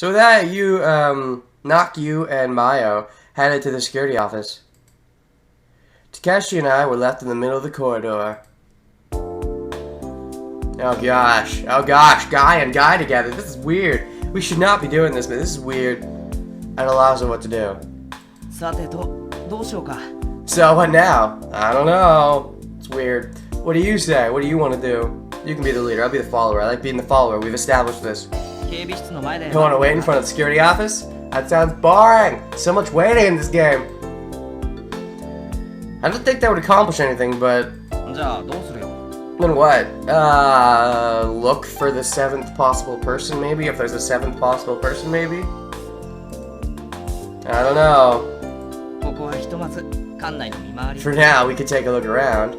So with that, Knock you and Mayo headed to the security office. Takeshi and I were left in the middle of the corridor. Oh gosh, guy and guy together. This is weird. We should not be doing this, but this is weird. I don't know what to do. So what now? I don't know. It's weird. What do you say? What do you want to do? You can be the leader. I'll be the follower. I like being the follower. We've established this. You want to wait in front of the security office? That sounds boring. So much waiting in this game. I don't think that would accomplish anything, but... Then what? Look for the 7th possible person, maybe? If there's a 7th possible person, maybe? I don't know. For now, we could take a look around.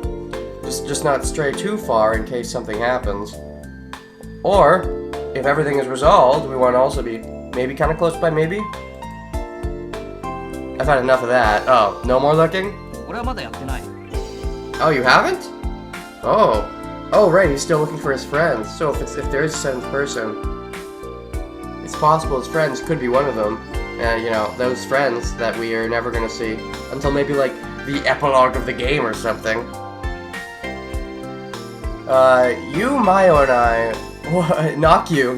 Just not stray too far in case something happens. Or, if everything is resolved, we want to also be maybe kind of close by, maybe? I've had enough of that. Oh, no more looking? Oh, you haven't? Oh. Oh, right, he's still looking for his friends. So if there is a 7th person, it's possible his friends could be one of them. And, you know, those friends that we are never going to see until maybe, like, the epilogue of the game or something. You, Mayo, and I... Not you,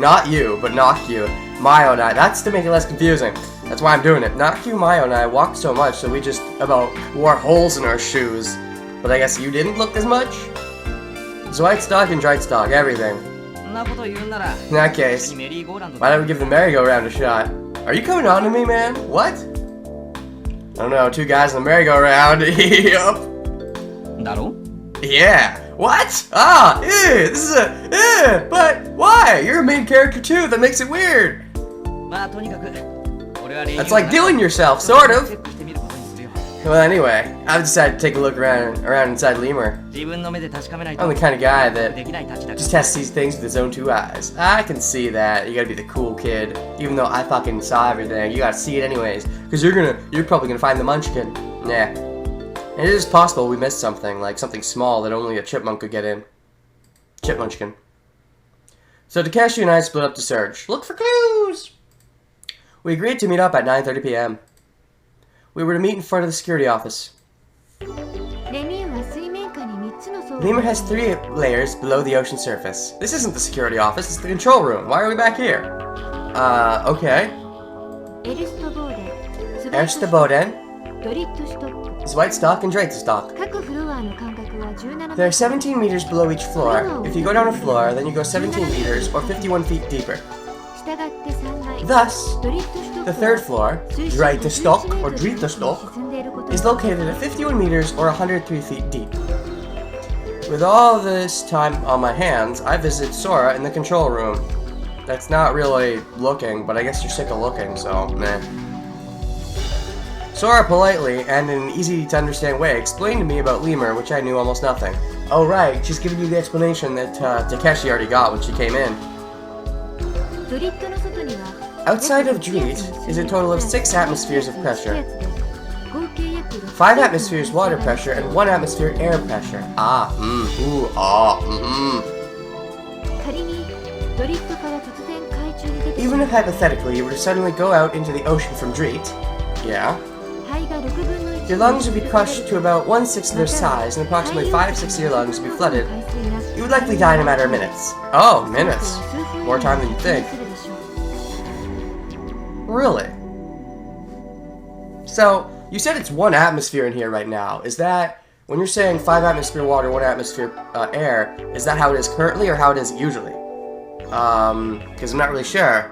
but Knock you. Mayo and I. That's to make it less confusing. That's why I'm doing it. Knock you, Mayo, and I walked so much that we just about wore holes in our shoes. But I guess you didn't look as much? White stock and dried stock, everything. In that case, why don't we give the merry-go-round a shot? Are you coming on to me, man? What? I don't know, 2 guys in the merry-go-round. Yup. Yeah. What? Ah, ew, this is a, but why? You're a main character too, that makes it weird. That's like doing yourself, sort of. Well, anyway, I've decided to take a look around inside Lemur. I'm the kind of guy that just has to see things with his own 2 eyes. I can see that. You gotta be the cool kid. Even though I fucking saw everything, you gotta see it anyways. Because you're probably gonna find the Munchkin. Yeah. And it is possible we missed something, like something small that only a chipmunk could get in. Chipmunchkin. So Takeshi and I split up to search. Look for clues! We agreed to meet up at 9:30 p.m. We were to meet in front of the security office. Lemur has 3 layers below the ocean surface. This isn't the security office, it's the control room. Why are we back here? Okay. Erste Boden, White stock and Drake stock. There are 17 meters below each floor. If you go down a floor, then you go 17 meters or 51 feet deeper. Thus, the 3rd floor, Dreitestock or Dreitestock, is located at 51 meters or 103 feet deep. With all this time on my hands, I visited Sora in the control room. That's not really looking, but I guess you're sick of looking, so meh. Sora politely and in an easy-to-understand way explained to me about Lemur, which I knew almost nothing. Oh right, she's giving you the explanation that Takeshi already got when she came in. Outside of Dreet is a total of 6 atmospheres of pressure. 5 atmospheres water pressure and 1 atmosphere air pressure. Even if hypothetically you were to suddenly go out into the ocean from Dreet, yeah, your lungs would be crushed to about 1/6 of their size and approximately 5/6 of your lungs would be flooded. You would likely die in a matter of minutes. Oh, minutes. More time than you'd think. Really? So, you said it's 1 atmosphere in here right now. Is that, when you're saying 5 atmosphere water, 1 atmosphere air, is that how it is currently or how it is usually? Because I'm not really sure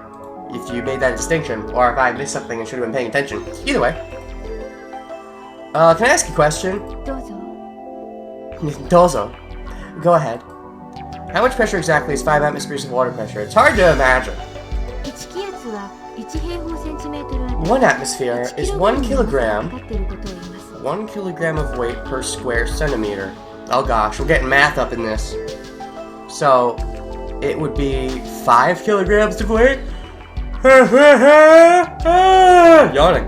if you made that distinction, or if I missed something and should have been paying attention. Either way. Can I ask a question? Dozo. Go ahead. How much pressure exactly is 5 atmospheres of water pressure? It's hard to imagine. 1 atmosphere is 1 kilogram. 1 kilogram of weight per square centimeter. Oh gosh, we're getting math up in this. So, it would be 5 kilograms of weight? Yawning.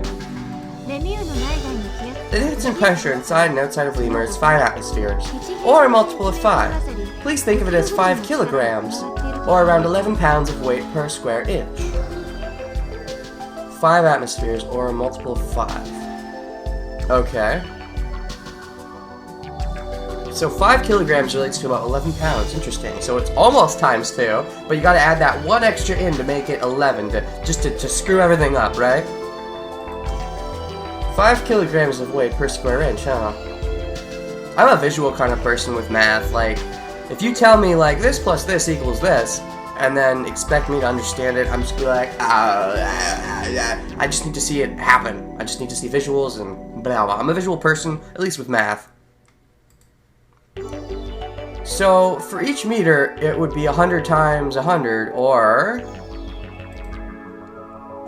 The difference in pressure inside and outside of Lemur is 5 atmospheres, or a multiple of 5. Please think of it as 5 kilograms, or around 11 pounds of weight per square inch. 5 atmospheres or a multiple of 5. Okay. So 5 kilograms relates to about 11 pounds. Interesting. So it's almost times 2, but you gotta add that 1 extra in to make it 11, to screw everything up, right? 5 kilograms of weight per square inch, huh? I'm a visual kind of person with math. Like, if you tell me, like, this plus this equals this, and then expect me to understand it, I'm just gonna be like, I just need to see it happen. I just need to see visuals and blah, blah. I'm a visual person, at least with math. So, for each meter, it would be 100 times 100, or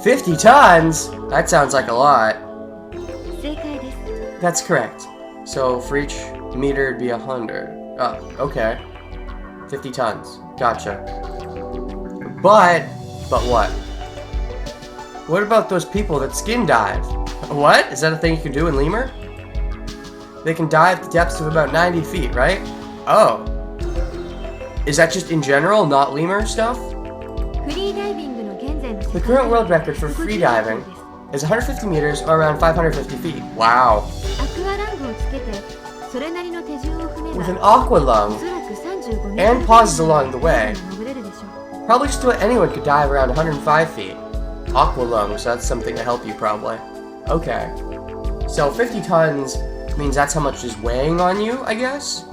50 tons? That sounds like a lot. That's correct. So, for each meter, it'd be 100. Oh, okay. 50 tons. Gotcha. But what? What about those people that skin dive? What? Is that a thing you can do in lemur? They can dive to depths of about 90 feet, right? Oh. Is that just in general, not lemur stuff? The current world record for free diving is 150 meters or around 550 feet. Wow. With an aqua lung and pauses along the way, probably just what anyone could dive around 105 feet. Aqua lungs, that's something to help you probably. Okay. So 50 tons means that's how much is weighing on you, I guess?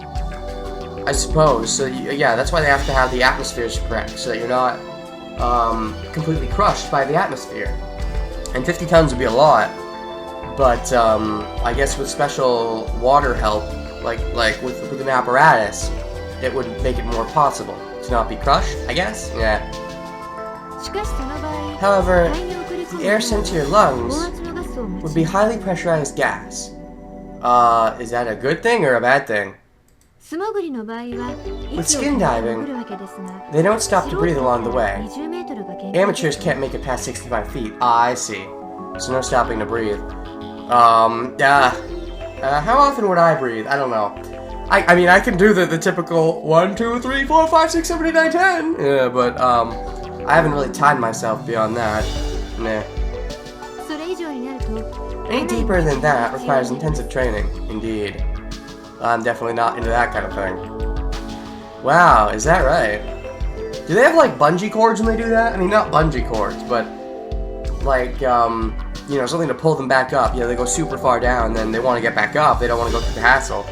I suppose. So yeah, that's why they have to have the atmospheres correct, so that you're not completely crushed by the atmosphere. And 50 tons would be a lot, but I guess with special water help, like with an apparatus, it would make it more possible to not be crushed, I guess? Yeah. However, the air sent to your lungs would be highly pressurized gas. Is that a good thing or a bad thing? With skin diving, they don't stop to breathe along the way. Amateurs can't make it past 65 feet. Ah, I see. So no stopping to breathe. How often would I breathe? I don't know. I mean, I can do the typical 1, 2, 3, 4, 5, 6, 7, 8, 9, 10. Yeah, but, I haven't really timed myself beyond that. Nah. Any deeper than that requires intensive training. Indeed. I'm definitely not into that kind of thing. Wow, is that right? Do they have, like, bungee cords when they do that? I mean, not bungee cords, but, like, you know, something to pull them back up. You know, they go super far down, then they want to get back up. They don't want to go through the hassle.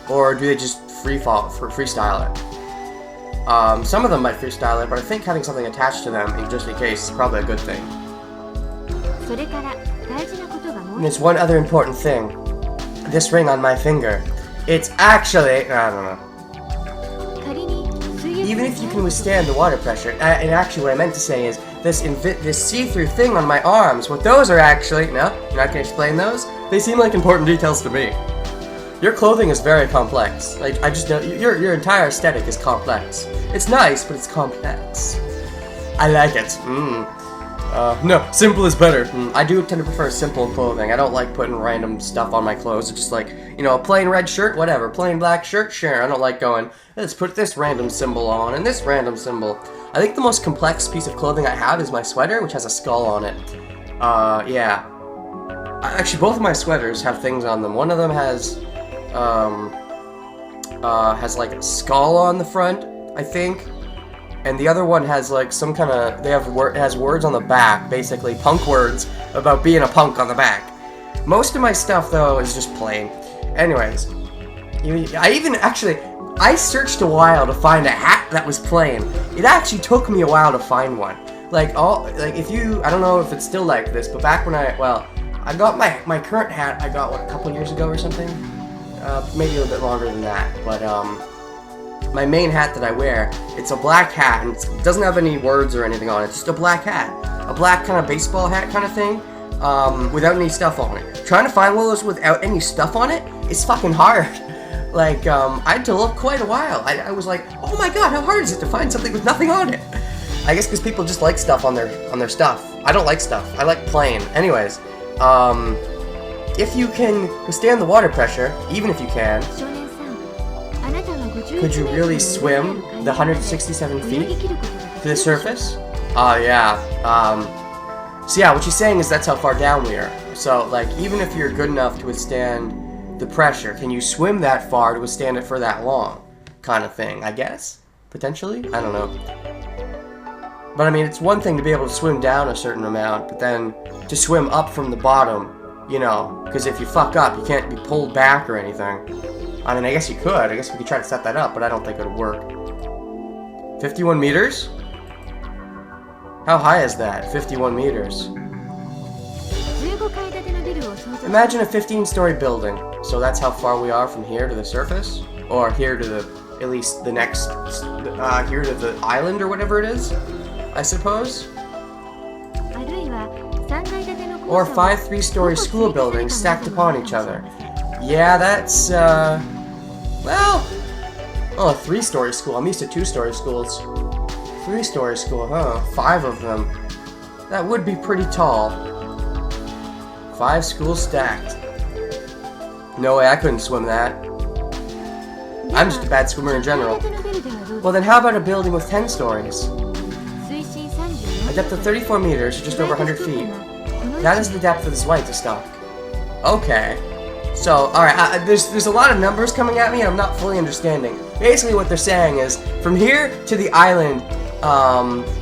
Or do they just freestyle it? Some of them might freestyle it, but I think having something attached to them, just in case, is probably a good thing. And there's one other important thing. This ring on my finger. It's actually... I don't know. Even if you can withstand the water pressure, and actually what I meant to say is, this see-through thing on my arms, what those are actually... No? You're not going to explain those? They seem like important details to me. Your clothing is very complex. Like, I just know... Your entire aesthetic is complex. It's nice, but it's complex. I like it. No, simple is better. I do tend to prefer simple clothing. I don't like putting random stuff on my clothes. It's just like, you know, a plain red shirt, whatever. Plain black shirt, sure. I don't like going, let's put this random symbol on and this random symbol. I think the most complex piece of clothing I have is my sweater, which has a skull on it. Yeah. Actually, both of my sweaters have things on them. One of them has like a skull on the front, I think. And the other one has like some kind of, has words on the back, basically punk words about being a punk on the back. Most of my stuff though is just plain. Anyways, I searched a while to find a hat that was plain. It actually took me a while to find one. I don't know if it's still like this, but back when I got my current hat, I got a couple years ago or something? Maybe a little bit longer than that, but my main hat that I wear, it's a black hat, and it doesn't have any words or anything on it, it's just a black hat. A black kind of baseball hat kind of thing, without any stuff on it. Trying to find one of those without any stuff on it is fucking hard. Like, I had to look quite a while. I was like, oh my god, how hard is it to find something with nothing on it? I guess because people just like stuff on their stuff. I don't like stuff. I like plain. Anyways, if you can withstand the water pressure, even if you can, could you really swim the 167 feet to the surface? Yeah. So yeah, what she's saying is that's how far down we are. So, like, even if you're good enough to withstand the pressure, can you swim that far to withstand it for that long? Kind of thing, I guess? Potentially? I don't know. But I mean, it's one thing to be able to swim down a certain amount, but then to swim up from the bottom, you know, because if you fuck up, you can't be pulled back or anything. I mean, I guess you could. I guess we could try to set that up, but I don't think it would work. 51 meters? How high is that? 51 meters. Imagine a 15-story building. So that's how far we are from here to the surface? Or here to the, at least the next, here to the island or whatever it is, I suppose? Or 5 3-story school buildings stacked upon each other. Yeah, that's, well, oh, a 3-story school. I'm used to 2-story schools. 3-story school, huh? 5 of them. That would be pretty tall. 5 schools stacked. No way, I couldn't swim that. I'm just a bad swimmer in general. Well then how about a building with 10 stories? A depth of 34 meters, or just over 100 feet. That is the depth of this light to stop. Okay. So, alright, there's a lot of numbers coming at me and I'm not fully understanding. Basically what they're saying is, from here to the island,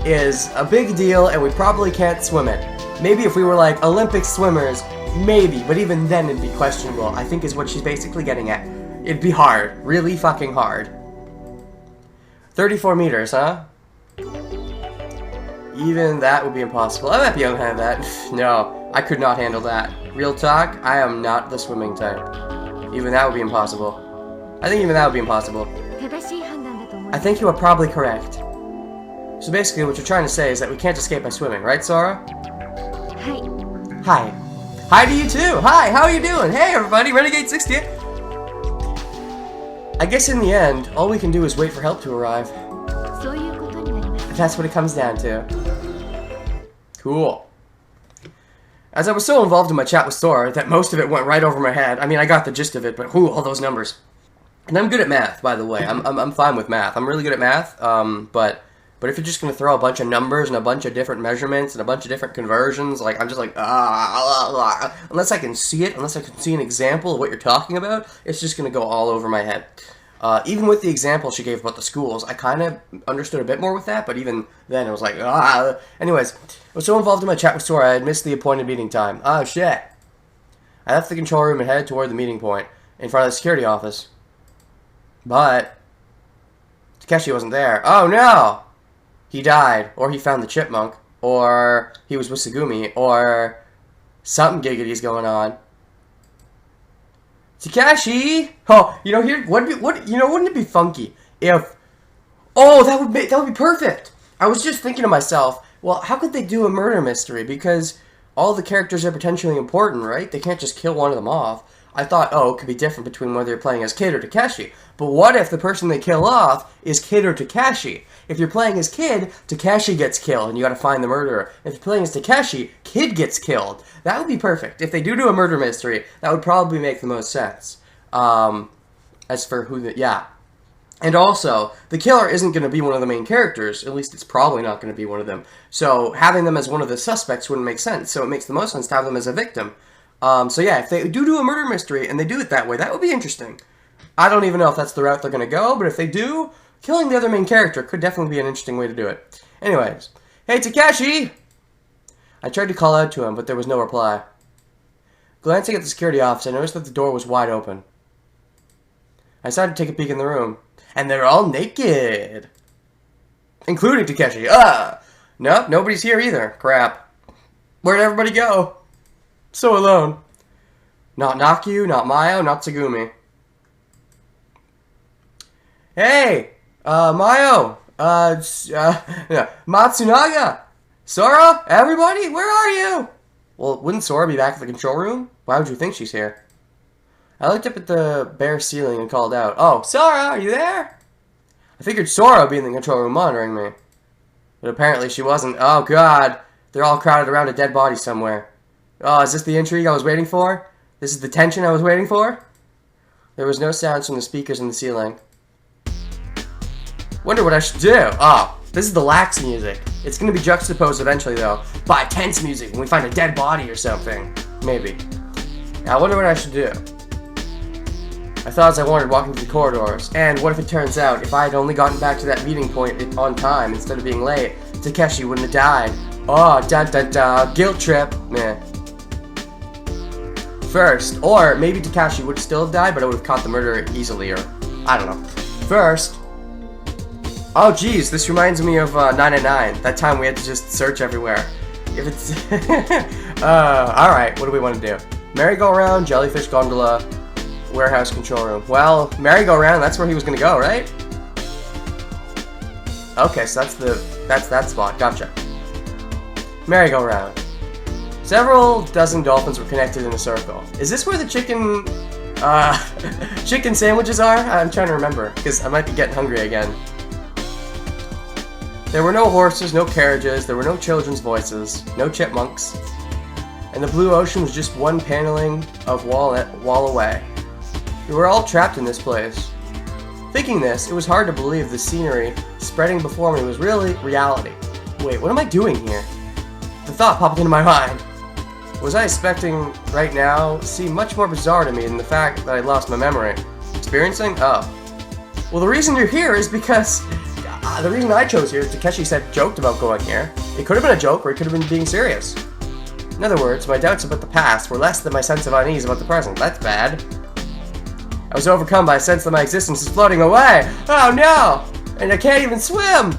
is a big deal and we probably can't swim it. Maybe if we were like Olympic swimmers, maybe, but even then it'd be questionable, I think is what she's basically getting at. It'd be hard. Really fucking hard. 34 meters, huh? Even that would be impossible. I might be able to handle that. No, I could not handle that. Real talk, I am not the swimming type. Even that would be impossible. I think even that would be impossible. I think you are probably correct. So basically what you're trying to say is that we can't escape by swimming, right, Sora? Hi. Hi to you too! Hi, how are you doing? Hey everybody, Renegade 60! I guess in the end, all we can do is wait for help to arrive. That's what it comes down to. Cool. As I was so involved in my chat with Sora that most of it went right over my head. I mean, I got the gist of it, but whew, all those numbers. And I'm good at math, by the way. I'm fine with math. I'm really good at math, but if you're just going to throw a bunch of numbers and a bunch of different measurements and a bunch of different conversions, like, I'm just like, unless I can see it, unless I can see an example of what you're talking about, it's just going to go all over my head. Even with the example she gave about the schools, I kind of understood a bit more with that, but even then it was like, Anyways, I was so involved in my chat with Sora, I had missed the appointed meeting time. Oh, shit. I left the control room and headed toward the meeting point, in front of the security office. But Takeshi wasn't there. Oh, no! He died, or he found the chipmunk, or he was with Tsugumi, or something giggity's going on. Takeshi! Oh, you know, wouldn't it be funky if... Oh, that would be perfect! I was just thinking to myself, well, how could they do a murder mystery? Because all the characters are potentially important, right? They can't just kill one of them off. I thought, oh, it could be different between whether you're playing as Kid or Takeshi. But what if the person they kill off is Kid or Takeshi? If you're playing as Kid, Takeshi gets killed and you gotta find the murderer. If you're playing as Takeshi, Kid gets killed. That would be perfect. If they do a murder mystery, that would probably make the most sense. As for who yeah. And also, the killer isn't going to be one of the main characters. At least it's probably not going to be one of them. So having them as one of the suspects wouldn't make sense. So it makes the most sense to have them as a victim. So yeah, if they do a murder mystery and they do it that way, that would be interesting. I don't even know if that's the route they're going to go, but if they do, killing the other main character could definitely be an interesting way to do it. Anyways, hey Takeshi! I tried to call out to him, but there was no reply. Glancing at the security office, I noticed that the door was wide open. I decided to take a peek in the room, and they're all naked! Including Takeshi. Nope, nobody's here either. Crap. Where'd everybody go? So alone. Not Naku, not Mayo, not Tsugumi. Hey! Mayo! Matsunaga! Sora? Everybody? Where are you? Well, wouldn't Sora be back at the control room? Why would you think she's here? I looked up at the bare ceiling and called out, "Oh, Sora, are you there?" I figured Sora would be in the control room monitoring me. But apparently she wasn't. Oh, God. They're all crowded around a dead body somewhere. Oh, is this the intrigue I was waiting for? This is the tension I was waiting for? There was no sounds from the speakers in the ceiling. Wonder what I should do. Oh, this is the lax music. It's gonna be juxtaposed eventually, though, by tense music when we find a dead body or something. Maybe. Now, I wonder what I should do. I thought as I wandered walking through the corridors, and what if it turns out if I had only gotten back to that meeting point on time instead of being late, Takeshi wouldn't have died. Oh, da-da-da, guilt trip. Meh. First, or maybe Takeshi would still have died, but I would have caught the murderer easily, or I don't know. First, oh geez, this reminds me of 999, that time we had to just search everywhere. If it's, alright, what do we want to do? Merry-go-round, jellyfish gondola, warehouse control room. Well, merry-go-round, that's where he was gonna go, right? Okay, so that's that spot, gotcha. Merry-go-round. Several dozen dolphins were connected in a circle. Is this where the chicken sandwiches are? I'm trying to remember, because I might be getting hungry again. There were no horses, no carriages, there were no children's voices, no chipmunks, and the blue ocean was just one paneling of wall away. We were all trapped in this place. Thinking this, it was hard to believe the scenery spreading before me was really reality. Wait, what am I doing here? The thought popped into my mind. Was I expecting right now seemed much more bizarre to me than the fact that I lost my memory. Experiencing? Oh. Well, the reason you're here is because the reason I chose here is Takeshi joked about going here. It could have been a joke, or it could have been being serious. In other words, my doubts about the past were less than my sense of unease about the present. That's bad. I was overcome by a sense that my existence is floating away. Oh no! And I can't even swim!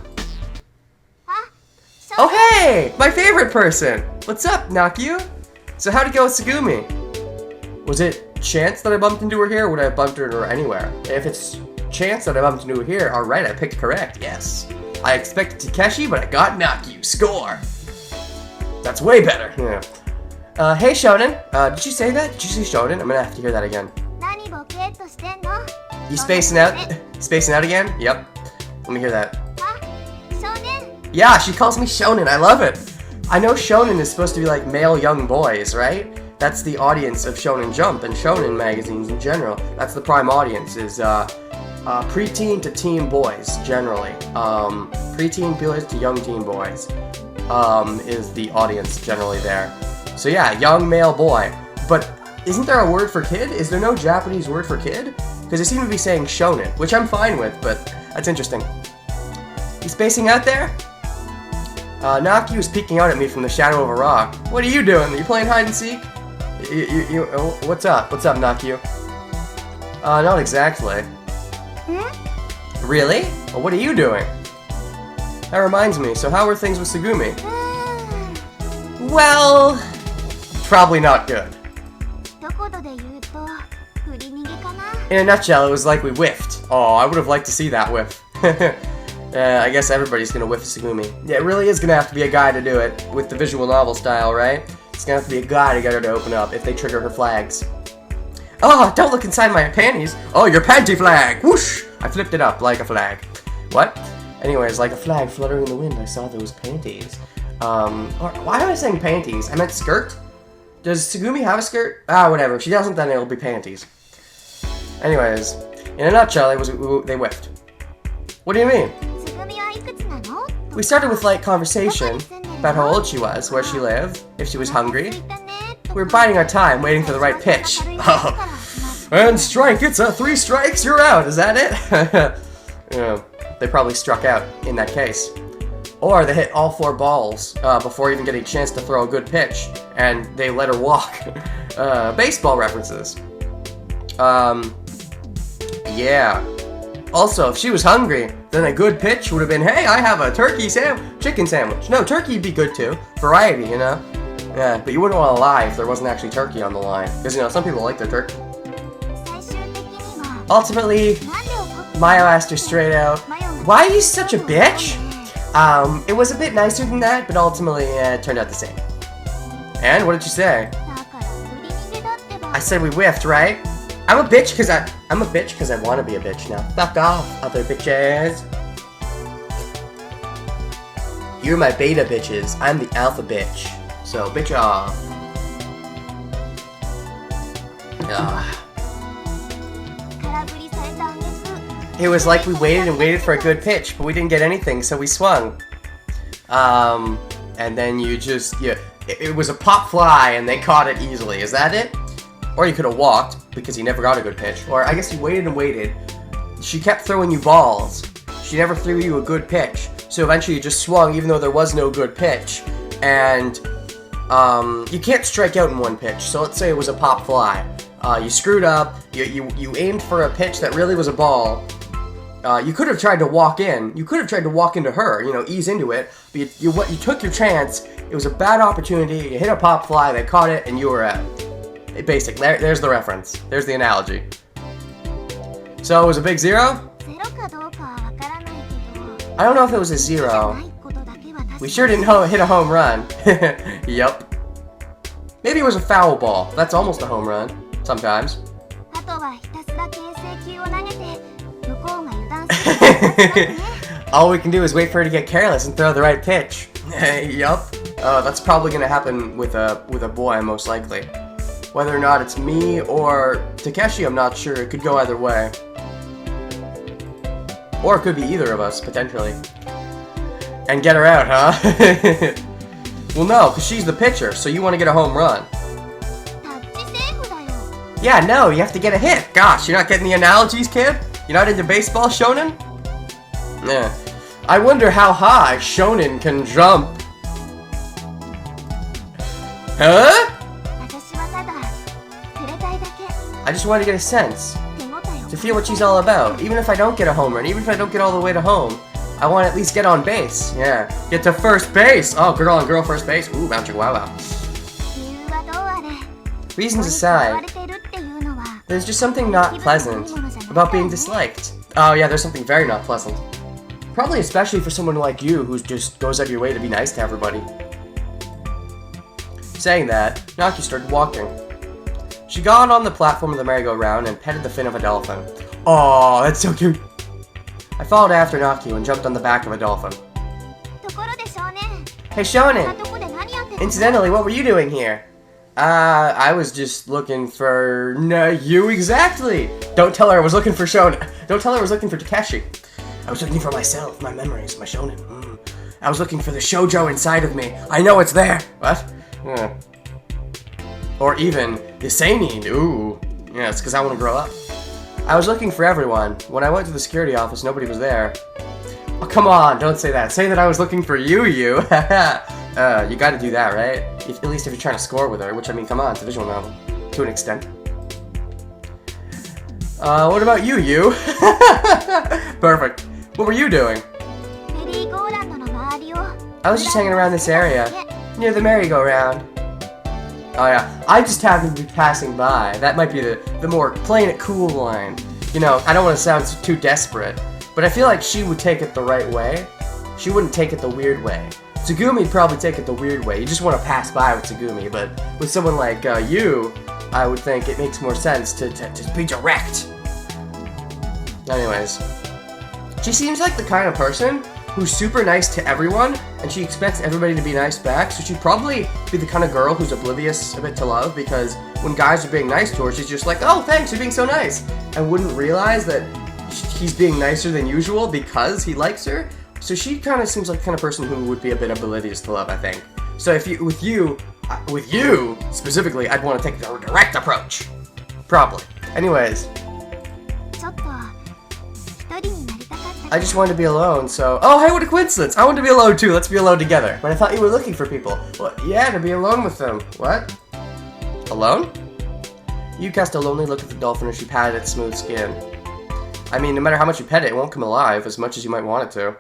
Oh hey! My favorite person! What's up, Nakyu? So how'd it go with Tsugumi? Was it chance that I bumped into her here, or would I have bumped into her anywhere? If it's chance that I bumped into her here, alright, I picked correct, yes. I expected Takeshi, but I got Nakyu. Score! That's way better. Yeah. Hey Shonen, did you say that? Did you say Shonen? I'm gonna have to hear that again. You spacing out? Spacing out again? Yep. Let me hear that. Yeah, she calls me Shonen. I love it. I know Shonen is supposed to be like male young boys, right? That's the audience of Shonen Jump and Shonen magazines in general. That's the prime audience, is preteen to teen boys, generally. Preteen boys to young teen boys is the audience generally there. So yeah, young male boy. But isn't there a word for kid? Is there no Japanese word for kid? Because they seem to be saying shonen, which I'm fine with, but that's interesting. You spacing out there? Nakyu is peeking out at me from the shadow of a rock. What are you doing? Are you playing hide and seek? What's up? What's up, Nakyu? Not exactly. Really? Well, what are you doing? That reminds me, so how are things with Tsugumi? Well, probably not good. In a nutshell, it was like we whiffed. Oh, I would have liked to see that whiff. I guess everybody's gonna whiff Tsugumi. Yeah, it really is gonna have to be a guy to do it, with the visual novel style, right? It's gonna have to be a guy to get her to open up if they trigger her flags. Oh, don't look inside my panties! Oh, your panty flag! Whoosh! I flipped it up like a flag. What? Anyways, like a flag fluttering in the wind, I saw those panties. Why am I saying panties? I meant skirt? Does Tsugumi have a skirt? Ah, whatever. If she doesn't, then it'll be panties. Anyways, in a nutshell, they whiffed. What do you mean? We started with light conversation about how old she was, where she lived, if she was hungry. We were biding our time, waiting for the right pitch. Oh, and strike! It's 3 strikes, you're out. Is that it? Yeah, they probably struck out in that case. Or they hit all 4 balls before even getting a chance to throw a good pitch, and they let her walk. Baseball references. Yeah. Also, if she was hungry, then a good pitch would have been, hey, I have a chicken sandwich. No, turkey'd be good too. Variety, you know? Yeah, but you wouldn't want to lie if there wasn't actually turkey on the line. Because, you know, some people like their turkey. Ultimately, Mayo asked her straight out, why are you such a bitch? It was a bit nicer than that, but ultimately it turned out the same. And what did you say? I said we whiffed, right? I'm a bitch because I want to be a bitch now. Fuck off, other bitches. You're my beta bitches. I'm the alpha bitch. So bitch off. Ugh. It was like we waited and waited for a good pitch, but we didn't get anything, so we swung. and then it was a pop fly and they caught it easily. Is that it? Or you could have walked because he never got a good pitch. Or I guess you waited and waited. She kept throwing you balls. She never threw you a good pitch. So eventually you just swung even though there was no good pitch. And you can't strike out in one pitch. So let's say it was a pop fly. You screwed up. You aimed for a pitch that really was a ball. You could have tried to walk in. You could have tried to walk into her, ease into it. But you took your chance. It was a bad opportunity. You hit a pop fly, they caught it, and you were out. Basic. There's the reference. There's the analogy. So it was a big 0? I don't know if it was a 0. We sure didn't hit a home run. Yup. Maybe it was a foul ball. That's almost a home run. Sometimes. All we can do is wait for her to get careless and throw the right pitch. Yup. That's probably gonna happen with a boy, most likely. Whether or not it's me or Takeshi, I'm not sure. It could go either way. Or it could be either of us, potentially. And get her out, huh? Well, no, because she's the pitcher, so you want to get a home run. Yeah, no, you have to get a hit. Gosh, you're not getting the analogies, kid? You're not into baseball, Shonen? Yeah. I wonder how high Shonen can jump. Huh? I just want to get a sense. To feel what she's all about. Even if I don't get a home run, even if I don't get all the way to home, I want to at least get on base. Yeah. Get to first base. Oh, girl on girl first base. Ooh, bounce wow. Reasons aside, there's just something not pleasant about being disliked. Oh yeah, there's something very not pleasant. Probably especially for someone like you who just goes out of your way to be nice to everybody. Saying that, Naki started walking. She got on the platform of the merry-go-round and petted the fin of a dolphin. Aww, that's so cute. I followed after Naki and jumped on the back of a dolphin. Hey Shonen! Incidentally, what were you doing here? I was just looking for... No, you exactly! Don't tell her I was looking for Shonen. Don't tell her I was looking for Takeshi. I was looking for myself, my memories, my Shonen. I was looking for the shoujo inside of me. I know it's there! What? Or even the seinen. Ooh. Yeah, it's because I want to grow up. I was looking for everyone. When I went to the security office, nobody was there. Oh, come on, don't say that. Say that I was looking for you. You gotta do that, right? At least if you're trying to score with her, which, I mean, come on, it's a visual novel. To an extent. What about you? Perfect. What were you doing? I was just hanging around this area, near the merry-go-round. Oh yeah, I just happened to be passing by. That might be the more playing it cool line. I don't want to sound too desperate, but I feel like she would take it the right way. She wouldn't take it the weird way. Tsugumi'd probably take it the weird way. You just want to pass by with Tsugumi, but with someone like you, I would think it makes more sense to be direct. Anyways, she seems like the kind of person who's super nice to everyone, and she expects everybody to be nice back, so she'd probably be the kind of girl who's oblivious a bit to love, because when guys are being nice to her, she's just like, oh, thanks, you're being so nice, and wouldn't realize that he's being nicer than usual because he likes her. So she kind of seems like the kind of person who would be a bit oblivious to love, I think. So with you specifically, I'd want to take the direct approach. Probably. Anyways. I just wanted to be alone, so... Oh, hey, what a coincidence! I wanted to be alone, too. Let's be alone together. But I thought you were looking for people. Well, yeah, to be alone with them. What? Alone? You cast a lonely look at the dolphin as she patted its smooth skin. I mean, no matter how much you pet it, it won't come alive as much as you might want it to.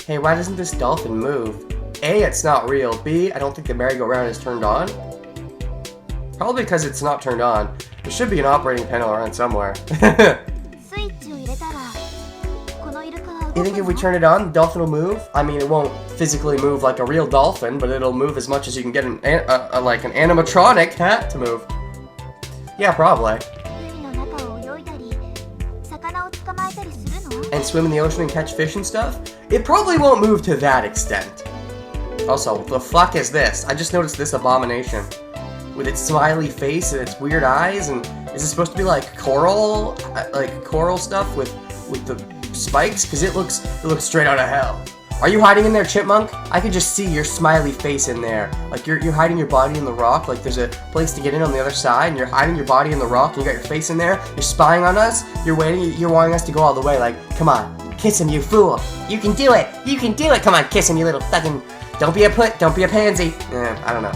Hey, why doesn't this dolphin move? A, it's not real. B, I don't think the merry-go-round is turned on. Probably because it's not turned on. There should be an operating panel around somewhere. You think if we turn it on, the dolphin will move? I mean, it won't physically move like a real dolphin, but it'll move as much as you can get like an animatronic hat to move. Yeah, probably. And swim in the ocean and catch fish and stuff? It probably won't move to that extent. Also, what the fuck is this? I just noticed this abomination. With its smiley face and its weird eyes, and is it supposed to be like coral stuff with with the spikes? Because it looks straight out of hell. Are you hiding in there, Chipmunk? I could just see your smiley face in there. Like you're hiding your body in the rock. Like there's a place to get in on the other side, and you're hiding your body in the rock, and you got your face in there. You're spying on us. You're waiting. You're wanting us to go all the way. Like, come on, kiss him, you fool. You can do it. You can do it. Come on, kiss him, you little fucking. Don't be a pansy. I don't know.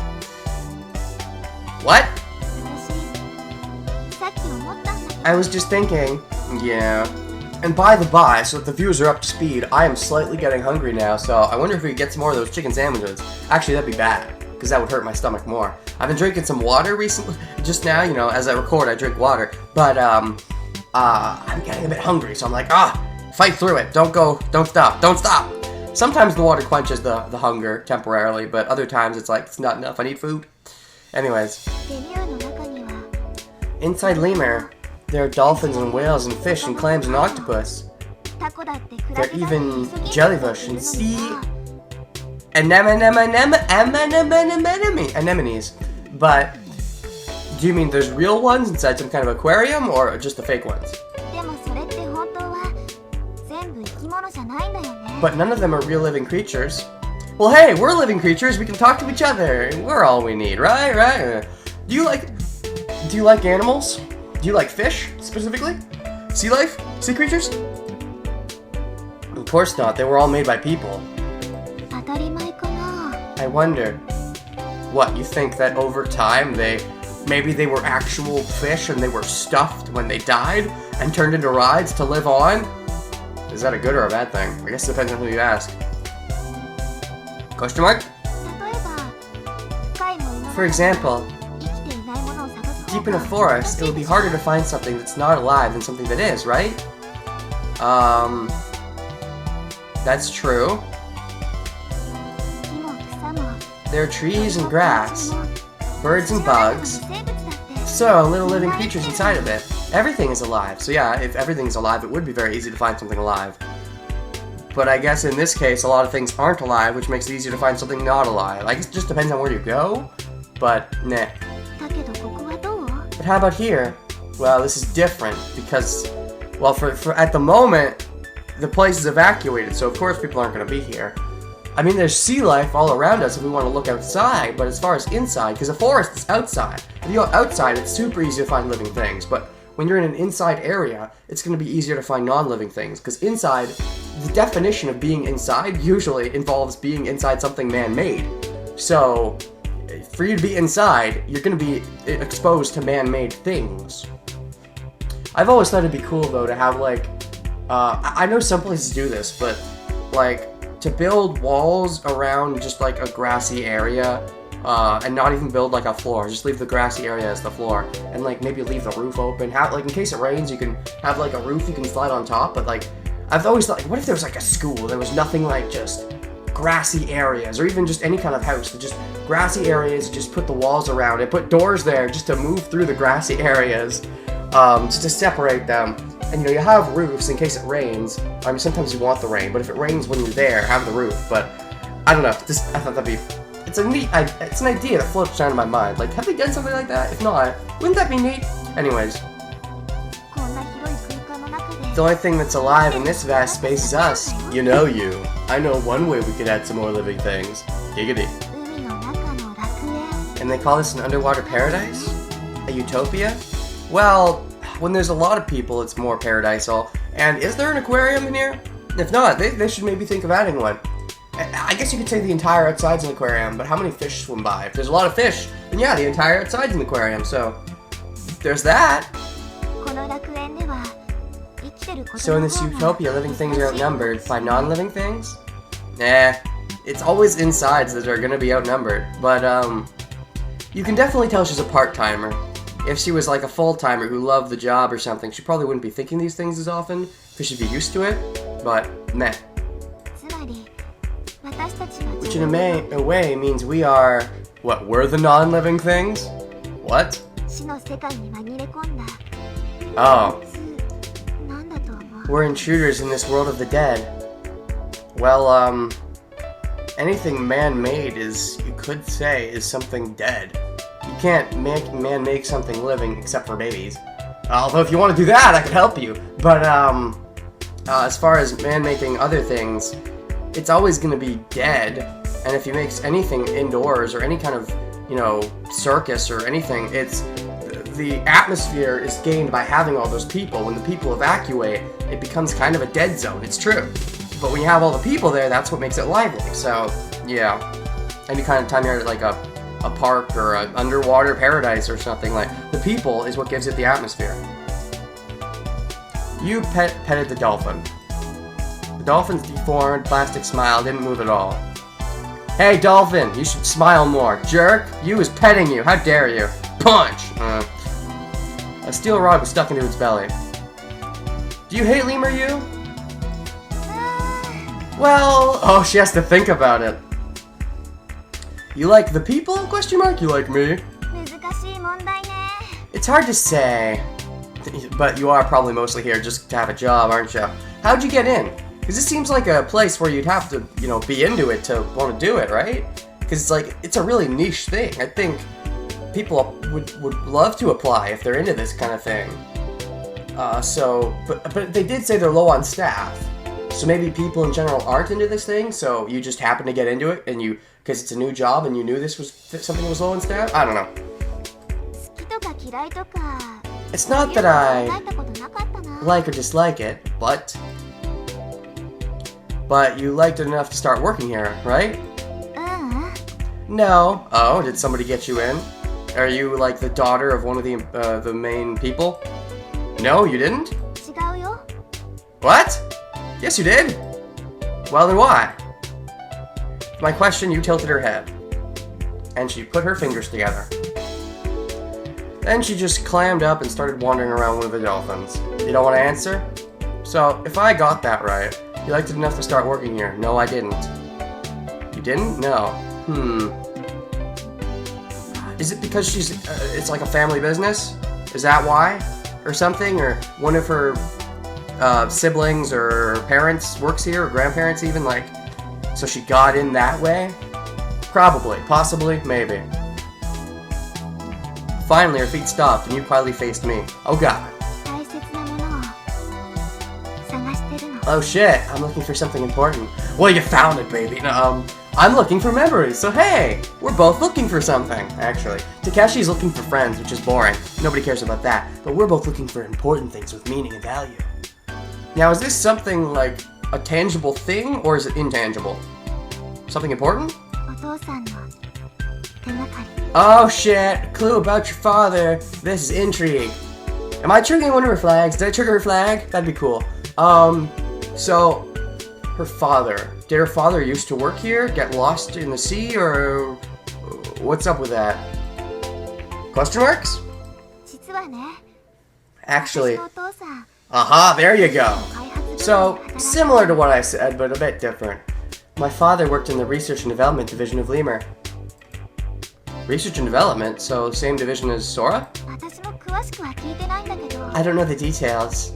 What? I was just thinking. Yeah. And by the by, so that the viewers are up to speed, I am slightly getting hungry now, so I wonder if we could get some more of those chicken sandwiches. Actually, that'd be bad, because that would hurt my stomach more. I've been drinking some water recently, just now, you know, as I record, I drink water, but, I'm getting a bit hungry, so I'm like, fight through it, don't stop! Sometimes the water quenches the hunger temporarily, but other times it's like, it's not enough, I need food. Anyways. Inside Lemur, there are dolphins and whales and fish and clams and octopus. There are even jellyfish and sea anemones. But do you mean there's real ones inside some kind of aquarium or just the fake ones? But none of them are real living creatures. Well, hey, we're living creatures. We can talk to each other. We're all we need, right? Right? Do you like animals? Do you like fish, specifically? Sea life? Sea creatures? Of course not. They were all made by people. I wonder. What, you think that over time maybe they were actual fish and they were stuffed when they died and turned into rides to live on? Is that a good or a bad thing? I guess it depends on who you ask. Question mark? For example, deep in a forest, it would be harder to find something that's not alive than something that is, right? That's true. There are trees and grass, birds and bugs, so little living creatures inside of it. Everything is alive, so yeah, if everything's alive, it would be very easy to find something alive. But I guess in this case, a lot of things aren't alive, which makes it easier to find something not alive. I guess it just depends on where you go, but nah. But how about here? Well, this is different because, well, for at the moment, the place is evacuated, so of course people aren't going to be here. I mean, there's sea life all around us if we want to look outside, but as far as inside, because a forest is outside. If you go outside, it's super easy to find living things, but when you're in an inside area, it's going to be easier to find non-living things, because inside, the definition of being inside usually involves being inside something man-made. So, for you to be inside, you're going to be exposed to man-made things. I've always thought it'd be cool, though, to have, like, I know some places do this, but, like, to build walls around just, like, a grassy area, and not even build, like, a floor. Just leave the grassy area as the floor, and, like, maybe leave the roof open. Have, like, in case it rains, you can have, like, a roof you can slide on top, but, like, I've always thought, like, what if there was, like, a school? There was nothing like just grassy areas, or even just any kind of house, just grassy areas, just put the walls around it, put doors there just to move through the grassy areas, just to separate them. And, you know, you have roofs in case it rains. I mean, sometimes you want the rain, but if it rains when you're there, have the roof. But, I don't know, I thought that'd be, it's an idea that floats around in my mind. Like, have they done something like that? If not, wouldn't that be neat? Anyways. The only thing that's alive in this vast space is us. You know you. I know one way we could add some more living things. Giggity. And they call this an underwater paradise? A utopia? Well, when there's a lot of people, it's more paradisal. And is there an aquarium in here? If not, they should maybe think of adding one. I guess you could say the entire outside's an aquarium, but how many fish swim by? If there's a lot of fish, then yeah, the entire outside's an aquarium, so there's that. So in this utopia, living things are outnumbered by non-living things? Nah, it's always insides that are gonna be outnumbered, but you can definitely tell she's a part-timer. If she was like a full-timer who loved the job or something, she probably wouldn't be thinking these things as often, because she'd be used to it, but meh. Which in a way means we are, what, we're the non-living things? What? Oh. We're intruders in this world of the dead. Well, anything man-made is, you could say, is something dead. You can't make something living except for babies. Although if you want to do that, I could help you. But, as far as man making other things, it's always going to be dead. And if he makes anything indoors or any kind of, you know, circus or anything, it's the atmosphere is gained by having all those people. When the people evacuate, it becomes kind of a dead zone. It's true. But when you have all the people there, that's what makes it lively. So, yeah. Any kind of time you're at like a park or an underwater paradise or something, like, the people is what gives it the atmosphere. You petted the dolphin. The dolphin's deformed, plastic smile didn't move at all. Hey, dolphin, you should smile more. Jerk, you was petting you. How dare you? Punch! A steel rod was stuck into its belly. Do you hate lemur, you? Well, oh, she has to think about it. You like the people? Question mark. You like me? It's hard to say. But you are probably mostly here just to have a job, aren't you? How'd you get in? Because this seems like a place where you'd have to, you know, be into it to want to do it, right? Because it's like, it's a really niche thing. I think people would love to apply if they're into this kind of thing. But they did say they're low on staff. So maybe people in general aren't into this thing, so you just happen to get into it, and because it's a new job and you knew this was something that was low on staff? I don't know. It's not that I like or dislike it, but you liked it enough to start working here, right? No. Oh, did somebody get you in? Are you like the daughter of one of the main people? No, you didn't? What? Yes, you did. Well, then why? To my question, you tilted her head. And she put her fingers together. Then she just clammed up and started wandering around one of the dolphins. You don't want to answer? So, if I got that right, you liked it enough to start working here. No, I didn't. You didn't? No. Is it because it's like a family business? Is that why? Or something? Or one of her siblings or parents works here, or grandparents even, like, so she got in that way? Probably. Possibly. Maybe. Finally, her feet stopped, and you quietly faced me. Oh god. Oh shit, I'm looking for something important. Well, you found it, baby. No, I'm looking for memories, so hey! We're both looking for something, actually. Takeshi's looking for friends, which is boring. Nobody cares about that. But we're both looking for important things with meaning and value. Now, is this something like a tangible thing, or is it intangible? Something important? Oh shit, clue about your father. This is intrigue. Am I triggering one of her flags? Did I trigger her flag? That'd be cool. So, her father. Did her father used to work here? Get lost in the sea? Or what's up with that? Question marks? Actually, aha, there you go. So, similar to what I said, but a bit different. My father worked in the Research and Development Division of Lemur. Research and Development? So, same division as Sora? I don't know the details.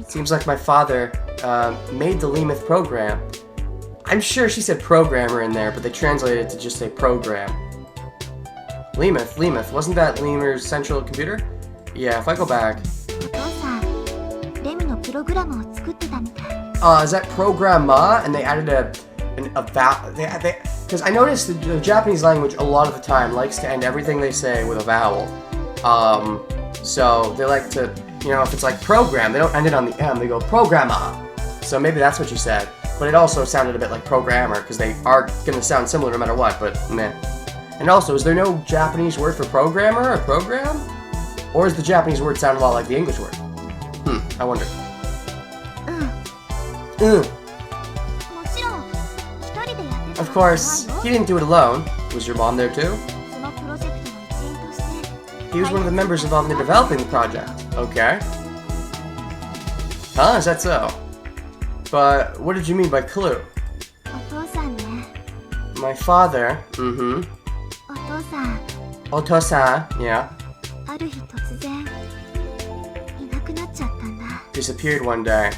Seems like my father made the Lemith program. I'm sure she said programmer in there, but they translated it to just say program. Lemith. Wasn't that Lemur's central computer? Yeah, if I go back. Is that programma? And they added a vowel. Because I noticed the Japanese language a lot of the time likes to end everything they say with a vowel. So they like to, you know, if it's like program, they don't end it on the M, they go programma. So maybe that's what you said. But it also sounded a bit like programmer, because they are going to sound similar no matter what, but meh. And also, is there no Japanese word for programmer or program? Or does the Japanese word sound a lot like the English word? I wonder. Of course, he didn't do it alone. Was your mom there too? He was one of the members involved in developing the project. Okay. Huh? Is that so? But what did you mean by clue? My father. Otosan. Yeah. Disappeared one day.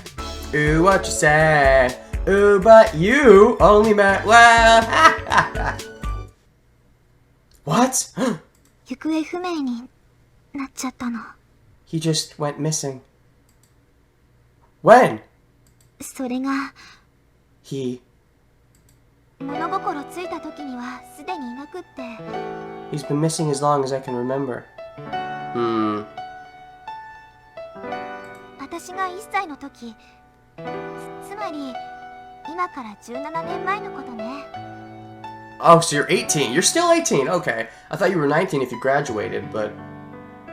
Ooh, what you say? Ooh, but you only met well. What? He just went missing. When? それが He... 物心ついた時にはすでにいなくって。 He's been missing as long as I can remember. 私が1歳の時、つまり今から17年前のことね。 Oh, so you're 18. You're still 18. Okay. I thought you were 19 if you graduated, but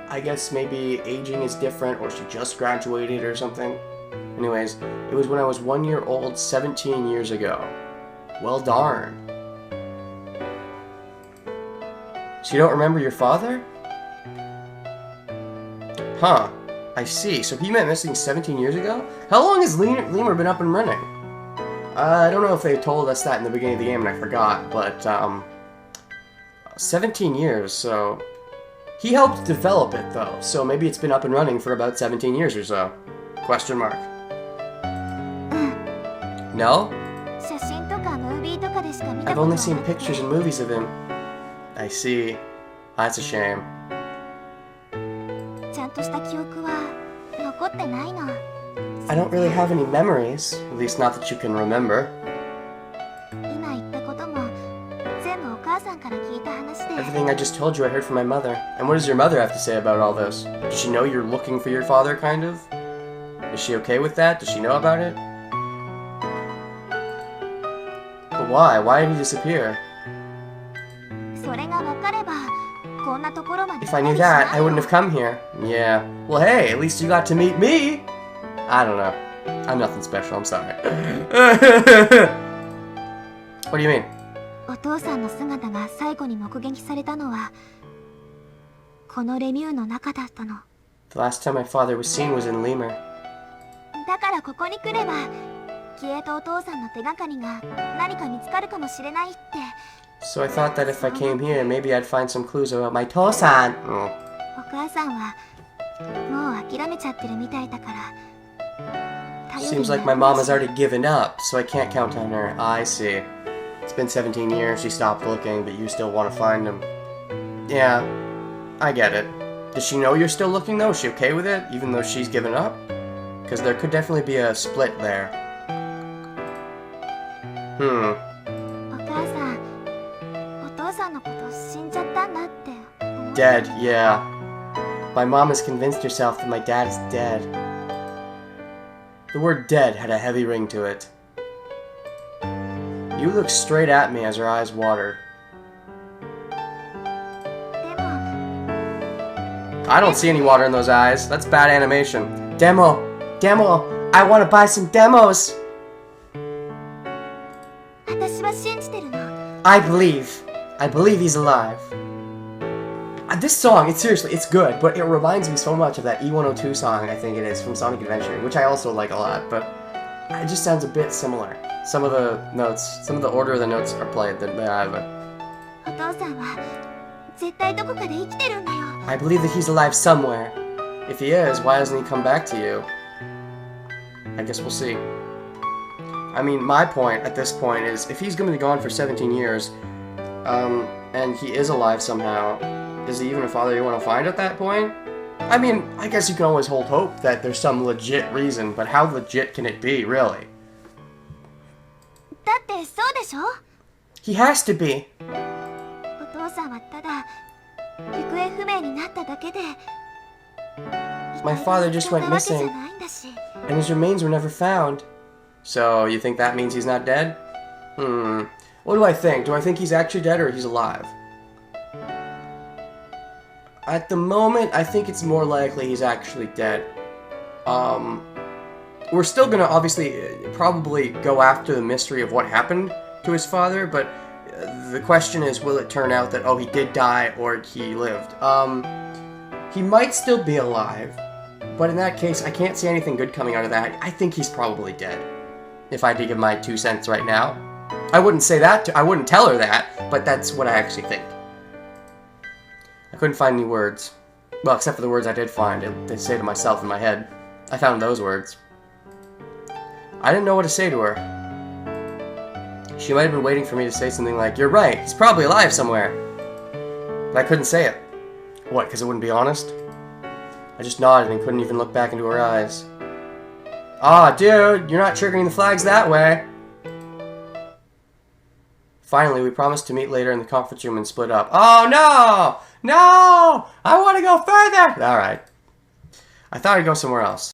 I guess maybe aging is different, or she just graduated or something. Anyways, it was when I was 1 year old 17 years ago. Well darn. So you don't remember your father? Huh. I see. So he went missing 17 years ago? How long has Lemur been up and running? I don't know if they told us that in the beginning of the game and I forgot, but 17 years, so... He helped develop it, though, so maybe it's been up and running for about 17 years or so. Question mark. No? I've only seen pictures and movies of him. I see. That's a shame. I don't really have any memories, at least not that you can remember. Everything I just told you I heard from my mother. And what does your mother have to say about all this? Does she know you're looking for your father, kind of? Is she okay with that? Does she know about it? But why? Why did he disappear? If I knew that, I wouldn't have come here. Yeah. Well, hey, at least you got to meet me! I don't know. I'm nothing special, I'm sorry. What do you mean? お父さんの姿が最後に目撃されたのはこのレミューの中だったの。 The last time my father was seen was in Lemur. だからここに来れば消えたお父さんの手がかりが何か見つかるかもしれないって。 So I thought that if I came here, maybe I'd find some clues about my Tosan. Oh. お母さんはもう諦めちゃってるみたいだから。 Seems like my mom has already given up, so I can't count on her. I see. It's been 17 years, she stopped looking, but you still want to find him. Yeah, I get it. Does she know you're still looking, though? Is she okay with it, even though she's given up? Because there could definitely be a split there. Dead, yeah. My mom has convinced herself that my dad is dead. The word dead had a heavy ring to it. You looked straight at me as her eyes watered. I don't see any water in those eyes. That's bad animation. Demo! Demo! I want to buy some demos! I believe. I believe he's alive. This song, it's good, but it reminds me so much of that E102 song, I think it is, from Sonic Adventure, which I also like a lot, but it just sounds a bit similar. Some of the notes, some of the order of the notes are played that I believe that he's alive somewhere. If he is, why hasn't he come back to you? I guess we'll see. I mean, my point at this point is, if he's going to be gone for 17 years, and he is alive somehow, is he even a father you want to find at that point? I mean, I guess you can always hold hope that there's some legit reason, but how legit can it be, really? He has to be. My father just went missing, and his remains were never found. So, you think that means he's not dead? What do I think? Do I think he's actually dead or he's alive? At the moment, I think it's more likely he's actually dead. We're still gonna, obviously, probably go after the mystery of what happened to his father, but the question is, will it turn out that, oh, he did die or he lived? He might still be alive, but in that case, I can't see anything good coming out of that. I think he's probably dead, if I had to give my 2 cents right now. I wouldn't say that, I wouldn't tell her that, but that's what I actually think. I couldn't find any words. Well, except for the words I did find, to say to myself in my head. I found those words. I didn't know what to say to her. She might have been waiting for me to say something like, "You're right, he's probably alive somewhere." But I couldn't say it. What, because it wouldn't be honest? I just nodded and couldn't even look back into her eyes. Aw, dude, you're not triggering the flags that way. Finally, we promised to meet later in the conference room and split up. Oh, no! No! I want to go further! Alright. I thought I'd go somewhere else.